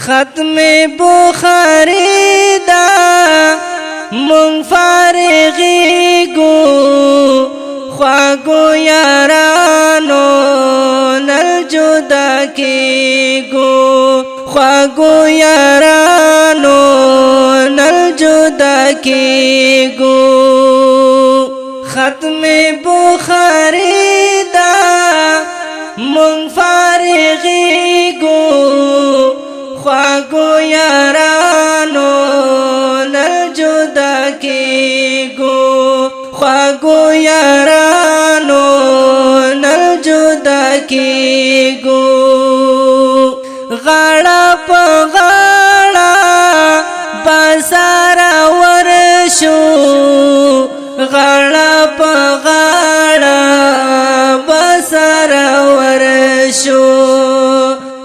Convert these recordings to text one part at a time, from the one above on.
ختم بخاری دا مونږ فارغیږو خواږو یارانو نل جدا کیږو خواږو یارانو نل جدا کیږو ختم بخاری دا مونږ فارغیږو خواږو یارانو نل جدا کیږو خواږو یارانو نل جدا کیږو غاړه په غاړه بازار ورشو غاړه په غاړه بازار ورشو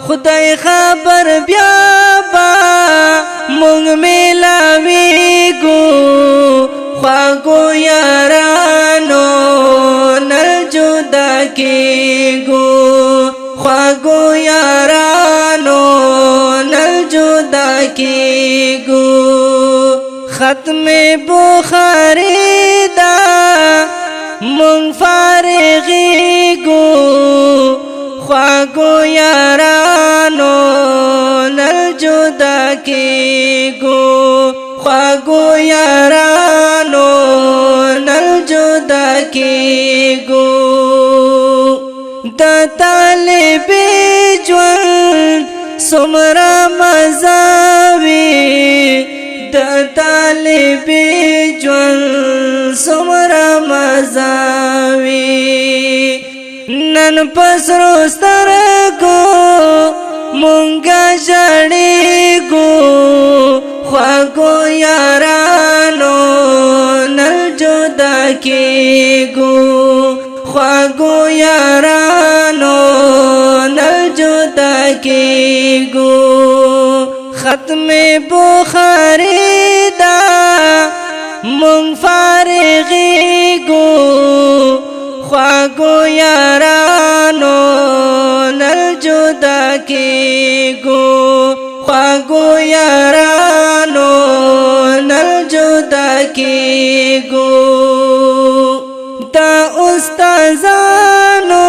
خدای خبر بیا با مونږ ملاویږو خواږو یارانو نل جدا کیږو خواږو یارانو نل جدا کیږو ختم بخاری دا مونږ فارغیږو خواږو یارانو نل جدا کیږو خواږو یارانو نل جدا کیږو د طالب ژوند څومره مزه وي د طالب ژوند څومره مزه وي نن پسرو سترګو مونږه ژړېږو خواږو یارانو نل جدا کیږو خواږو یارانو نل جدا کیږو ختم بخاری دا مونږ فارغیږو خواږو یارانو نل جدا کیږو خواږو یارانو نل جدا کیږو دا استادانو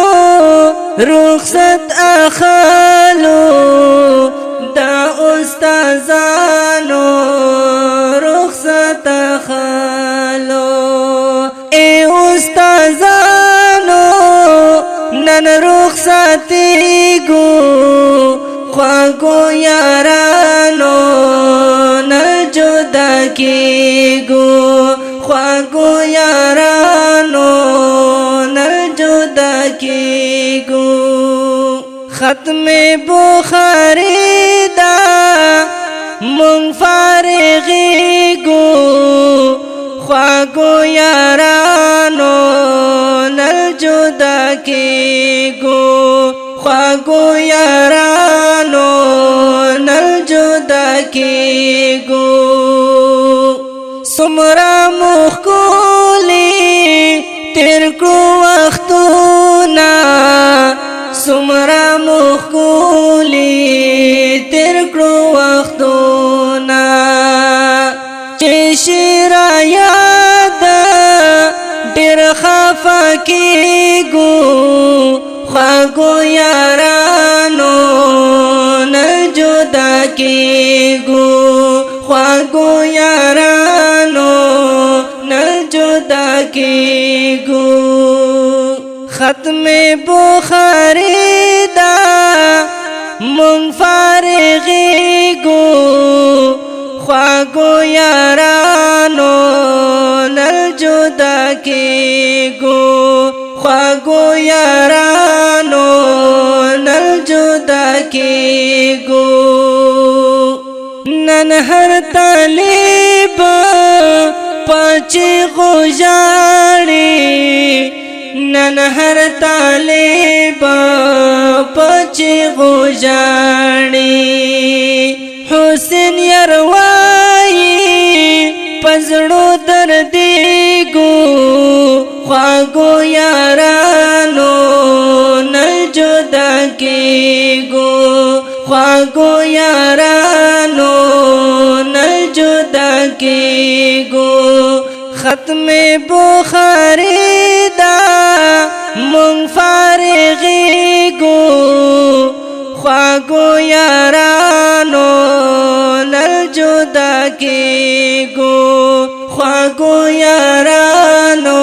رخصت اخلو دا استادانو رخصت اخلو اے استادانو نن رخصتیږو خواږو یارانو نل جدا کیږو خواږو یارانو نل جدا کیږو ختم بخاری دا مونږ فارغیږو خواږو یارانو نل جدا کیږو خواږو یارانو نل جدا کیږو څومره مو ښکلي تیر کړو وختونه څومره مو ښکلي تیر کړو وختونه چې شي رایاد ډېر خفه کېږو خواږو یارانو نل جدا کېږو خواږو یارانو نل جدا کېږو ختم بخاری دا مونږ فارغیږو خواږو یارانو نل جدا کېږو خواږو یارانو نل جدا کېږو نن هر طالب پچیغو ژاړي نن هر طالب پچیغو ژاړي حسین یروایی پزړو دردېږو خواږو یارانو نل جدا کېږو خواږو یارانو کیگو ختم بخاری دا مونږ فارغیگو خواږو یارانو نل جدا کیگو خواږو یارانو